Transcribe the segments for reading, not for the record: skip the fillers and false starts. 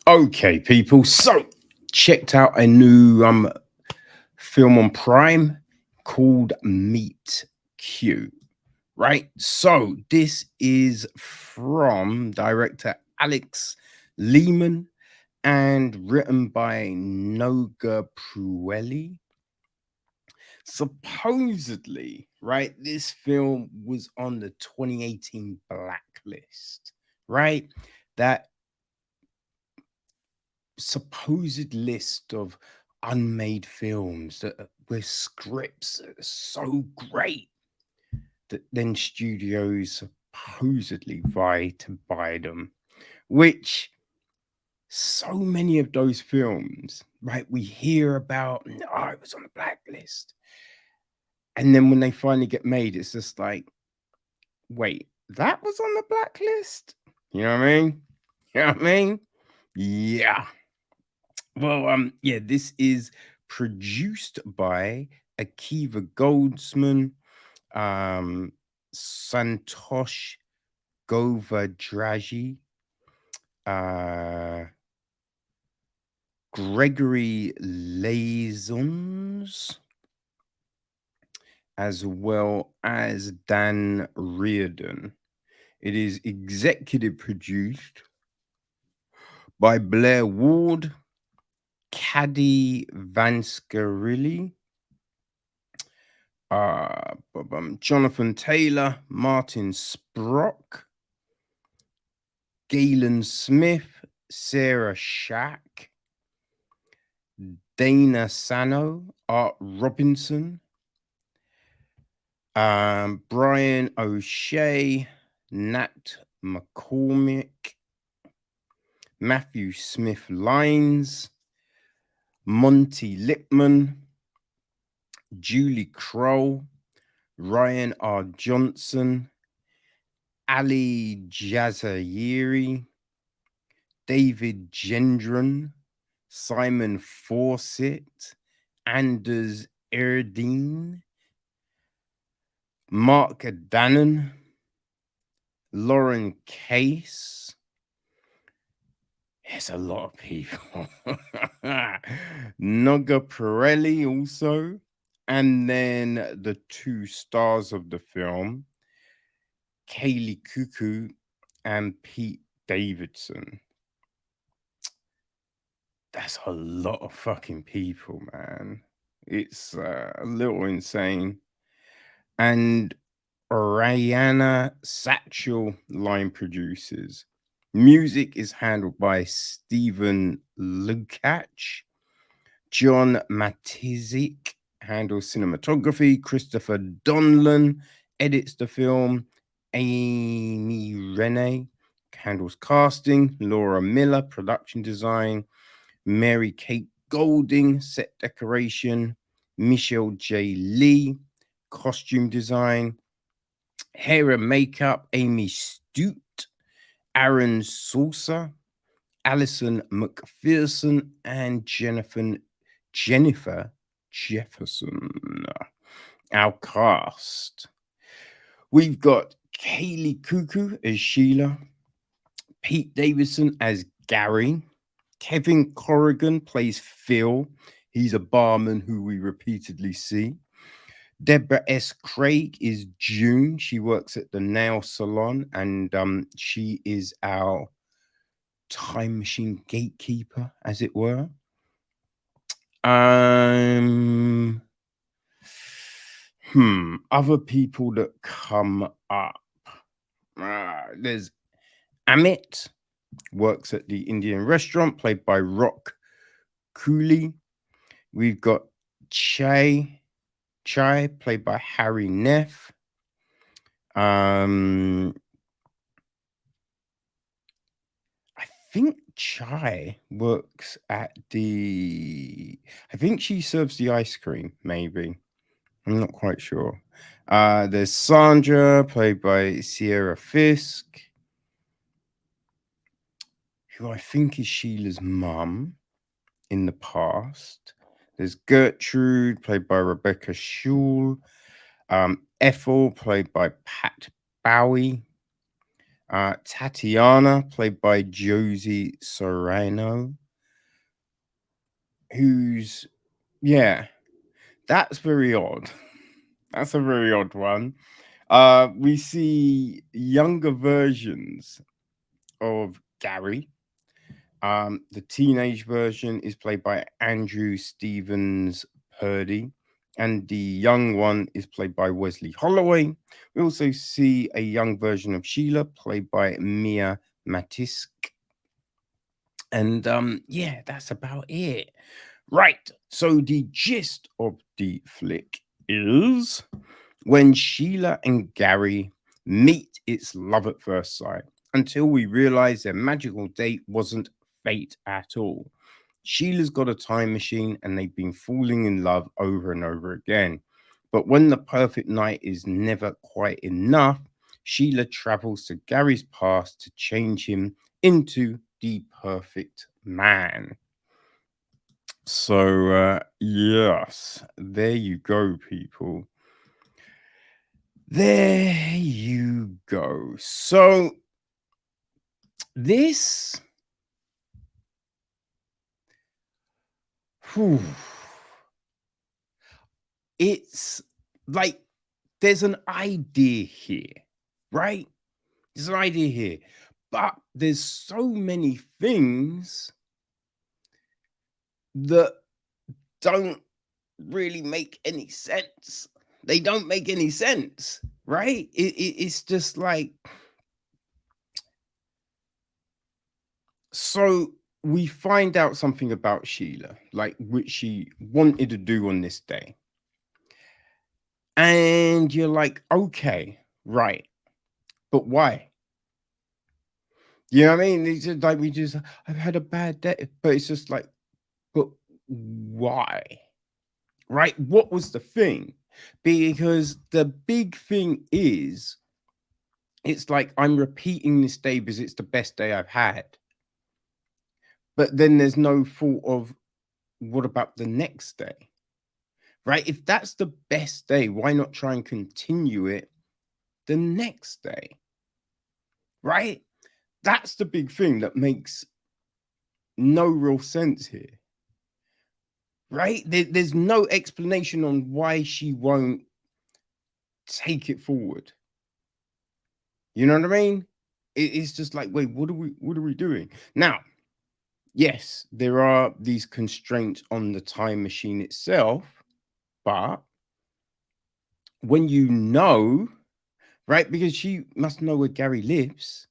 Okay, people. So, checked out a new film on Prime called Meet Q. Right. So, this is from director Alex Lehmann and written by Noga Pnueli. Supposedly, right, this film was on the 2018 blacklist, right? That supposed list of unmade films that with scripts that are so great that then studios supposedly vie to buy them, which so many of those films, right, we hear about, oh, it was on the blacklist. And then when they finally get made, it's just like, wait, that was on the blacklist? You know what I mean? You know what I mean? Yeah. Well, yeah, this is produced by Akiva Goldsman, um, Santosh Govadraji, uh, Gregory Lazons, as well as Dan Reardon. It is executive produced by Blair Ward, Caddy Vanscarilli, Jonathan Taylor, Martin Sprock, Galen Smith, Sarah Shack, Dana Sano, Art Robinson, Brian O'Shea, Nat McCormick, Matthew Smith Lines, Monty Lipman, Julie Kroll, Ryan R. Johnson, Ali Jazayiri, David Gendron, Simon Fawcett, Anders Erdine, Mark Dannon, Lauren Case. There's a lot of people. Noga Pnueli also. And then the two stars of the film, Kaley Cuoco and Pete Davidson. That's a lot of fucking people, man. It's a little insane. And Rihanna Satchel line producers. Music is handled by Stephen Lukács. John Matizik handles cinematography. Christopher Donlan edits the film. Amy Renee handles casting. Laura Miller, production design. Mary Kate Golding, set decoration. Michelle J. Lee, costume design. Hair and makeup, Amy Stute. Aaron Saucer, Alison McPherson, and Jennifer Jefferson. Our cast. We've got Kaley Cuoco as Sheila, Pete Davidson as Gary, Kevin Corrigan plays Phil. He's a barman who we repeatedly see. Deborah S. Craig is June. She works at the nail salon, and she is our time machine gatekeeper, as it were. Other people that come up. There's Amit, works at the Indian restaurant, played by Rock Cooley. We've got Chai, played by Harry Neff. I think Chai works at I think she serves the ice cream, maybe. I'm not quite sure. There's Sandra, played by Sierra Fisk, who I think is Sheila's mum in the past. There's Gertrude, played by Rebecca Schul. Ethel, played by Pat Bowie. Tatiana, played by Josie Serrano, who's, yeah, that's very odd. That's a very odd one. We see younger versions of Gary. The teenage version is played by Andrew Stevens Purdy, and the young one is played by Wesley Holloway. We also see a young version of Sheila, played by Mia Matisk. And yeah, that's about it. Right. So the gist of the flick is when Sheila and Gary meet, it's love at first sight until we realize their magical date wasn't fate at all. Sheila's got a time machine and they've been falling in love over and over again. But when the perfect night is never quite enough, Sheila travels to Gary's past to change him into the perfect man. So, yes, there you go, people. There you go. So, this, whew, it's like there's an idea here, right? There's an idea here, but there's so many things that don't really make any sense. They don't make any sense, right? It's just like, so we find out something about Sheila, like which she wanted to do on this day. And you're like, okay, right. But why? You know what I mean? It's just like I've had a bad day. But it's just like, but why? Right? What was the thing? Because the big thing is, it's like I'm repeating this day because it's the best day I've had. But then there's no thought of what about the next day? Right? If that's the best day, why not try and continue it the next day? Right? That's the big thing that makes no real sense here. Right? There's no explanation on why she won't take it forward. You know what I mean? It's just like, wait, what are we doing? Now, yes, there are these constraints on the time machine itself, but when you know, right? Because she must know where Gary lives,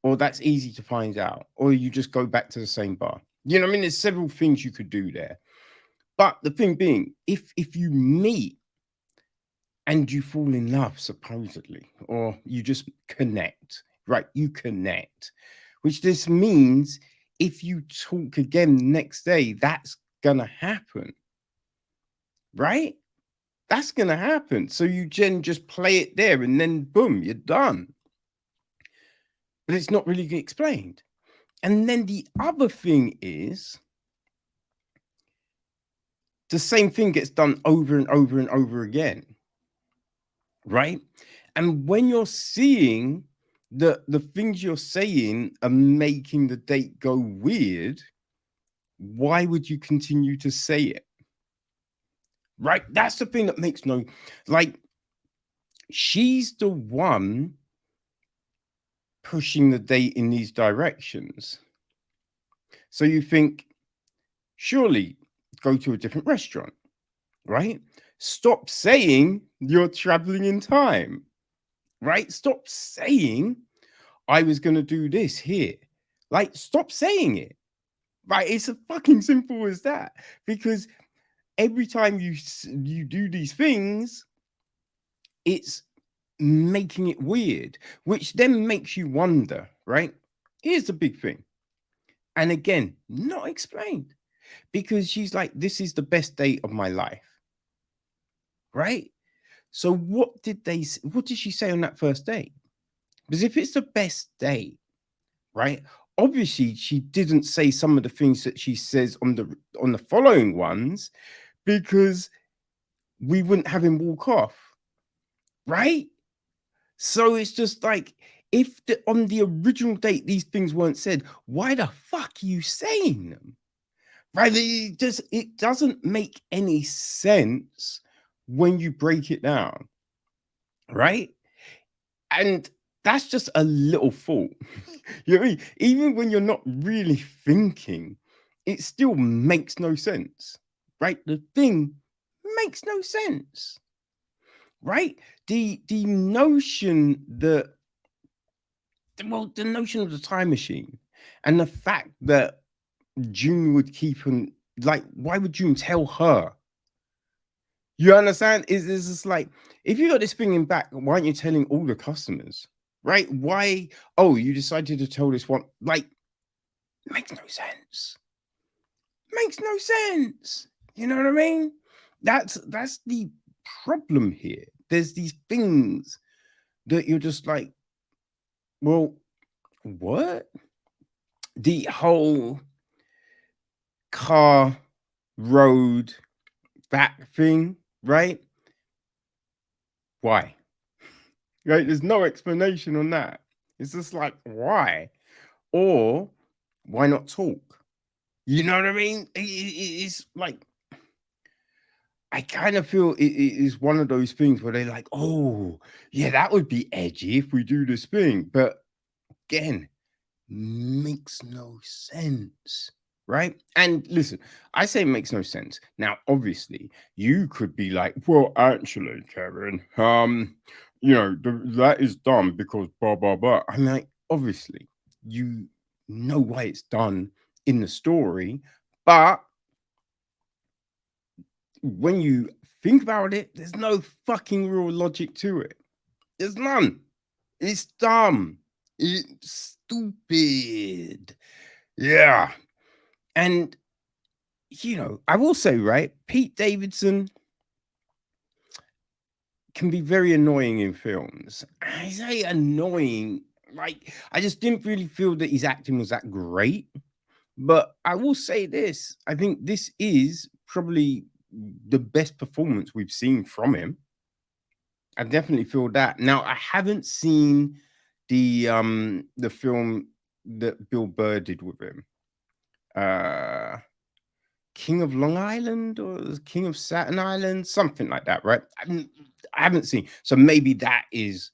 or that's easy to find out, or you just go back to the same bar. You know what I mean? There's several things you could do there. But the thing being, if you meet and you fall in love, supposedly, or you just connect, right? You connect, which this means if you talk again next day, that's gonna happen, right? That's gonna happen. So you just play it there and then boom, you're done. But it's not really explained. And then the other thing is the same thing gets done over and over and over again, right? And when you're seeing the things you're saying are making the date go weird, why would you continue to say it? Right? That's the thing that makes no, like, she's the one pushing the date in these directions. So you think, surely go to a different restaurant, right? Stop saying you're traveling in time, right? Stop saying I was going to do this here. Like, stop saying it, right? It's as fucking simple as that. Because every time you do these things, it's making it weird, which then makes you wonder, right? Here's the big thing. And again, not explained, because she's like, this is the best day of my life, right? So what did she say on that first date? Because if it's the best day, right? Obviously, she didn't say some of the things that she says on the following ones, because we wouldn't have him walk off, right? So it's just like, if on the original date these things weren't said, why the fuck are you saying them? Right? It doesn't make any sense when you break it down, right? And that's just a little fault. You know what I mean? Even when you're not really thinking, it still makes no sense, right? The thing makes no sense, right? The notion that the notion of the time machine and the fact that June would keep on, like, why would June tell her? You understand? Is just like, if you got this thing in back, why aren't you telling all the customers? Right? Why? Oh, you decided to tell this one. Like, makes no sense. Makes no sense. You know what I mean? That's the problem here. There's these things that you're just like, well, what? The whole car road back thing, right? Why? Right? There's no explanation on that. It's just like, why? Or why not talk? You know what I mean? It's like, I kind of feel it is one of those things where they're like, oh, yeah, that would be edgy if we do this thing. But again, makes no sense. Right? And listen, I say it makes no sense. Now, obviously, you could be like, well, actually, Kevin, that is done because blah blah blah. I'm like, obviously, you know why it's done in the story, but when you think about it, there's no fucking real logic to it. There's none. It's dumb. It's stupid. Yeah. And, I will say, right, Pete Davidson can be very annoying in films. I say annoying, like, I just didn't really feel that his acting was that great. But I will say this, I think this is probably the best performance we've seen from him. I definitely feel that. Now, I haven't seen the film that Bill Burr did with him. King of Long Island or King of Staten Island, something like that, right? I haven't seen. So maybe that is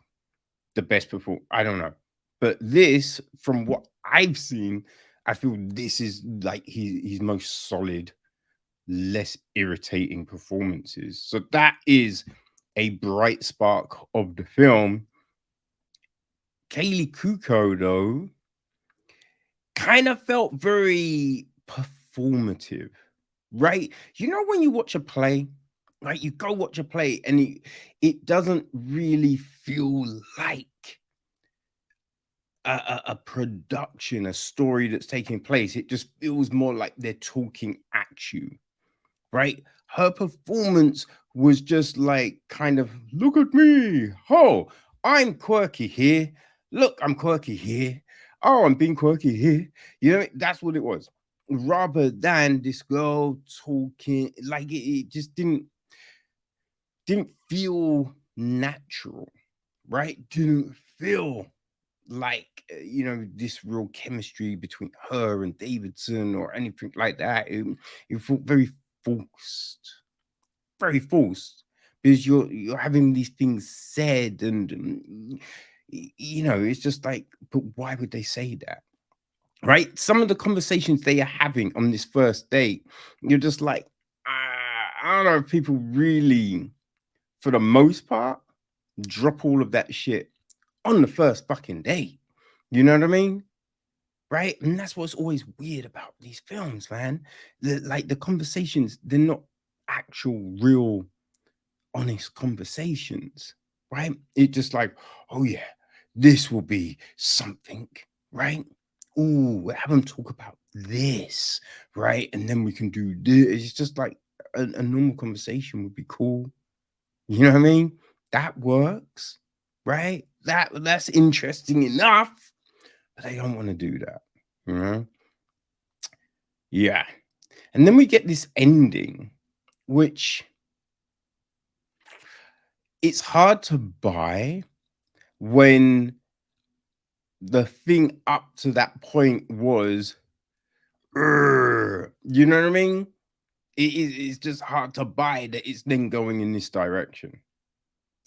the best performance. I don't know. But this, from what I've seen, I feel this is like his most solid, less irritating performances. So that is a bright spark of the film. Kaley Cuoco, though, kind of felt very performative, right? You know, when you watch a play, right? You go watch a play and it doesn't really feel like a production, a story that's taking place. It just feels more like they're talking at you, right? Her performance was just like kind of, look at me. Oh, I'm quirky here. Look, I'm quirky here. Oh, I'm being quirky here. That's what it was. Rather than this girl talking, like it just didn't feel natural, right? Didn't feel like this real chemistry between her and Davidson or anything like that. It felt very forced, because you're having these things said, and it's just like, but why would they say that, right? Some of the conversations they are having on this first date, you're just like, I don't know if people really, for the most part, drop all of that shit on the first fucking date. You know what I mean? Right? And that's what's always weird about these films, man. The conversations, they're not actual, real, honest conversations, right? It just like, oh yeah, this will be something, right? Oh, have them talk about this, right? And then we can do this. It's just like a normal conversation would be cool. You know what I mean? That works, right? That's interesting enough, but they don't want to do that. You know? Yeah. And then we get this ending, which it's hard to buy when the thing up to that point was, you know what I mean? It's just hard to buy that it's then going in this direction.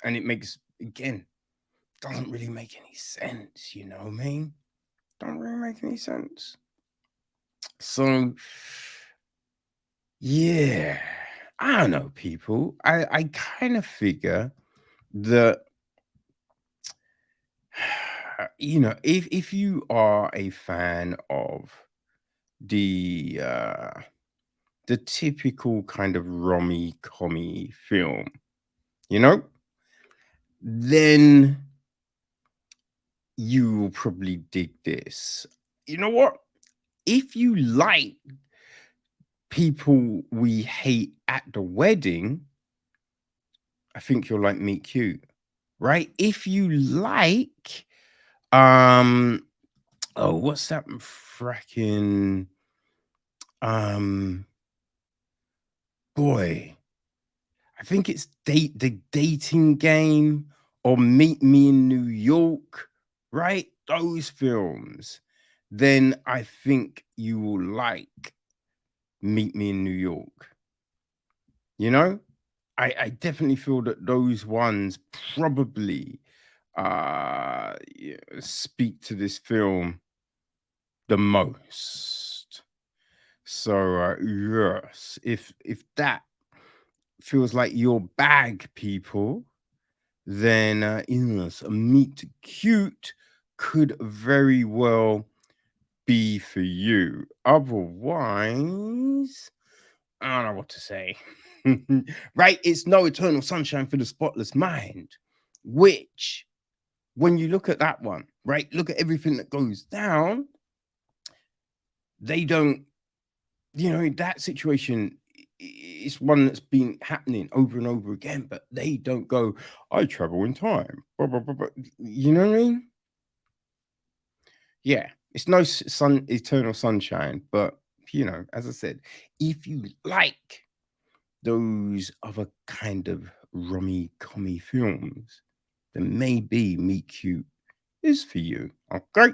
And it makes, again, doesn't really make any sense, you know what I mean? Don't really make any sense. So, yeah, I don't know, people. I kind of figure that, you know, if you are a fan of the typical kind of rommy comedy film, you know, then you will probably dig this. You know what? If you like People We Hate at the Wedding, I think you'll like Meet Cute, right? If you like, um, oh, what's that fracking, um, boy, I think it's the Dating Game or Meet Me in New York, right? Those films. Then I think you will like Meet Me in New York. You know, I definitely feel that those ones probably speak to this film the most. So yes, if that feels like your bag, people, then yes, Meet Cute could very well be for you. Otherwise, I don't know what to say. Right? It's No Eternal Sunshine for the Spotless Mind, which, when you look at that one, right, look at everything that goes down, they don't, you know, that situation is one that's been happening over and over again, but they don't go, I travel in time. Blah, blah, blah, blah. You know what I mean? Yeah, it's no eternal sunshine, but you know, as I said, if you like those other kind of rummy comedy films, then maybe Meet Cute is for you. Okay.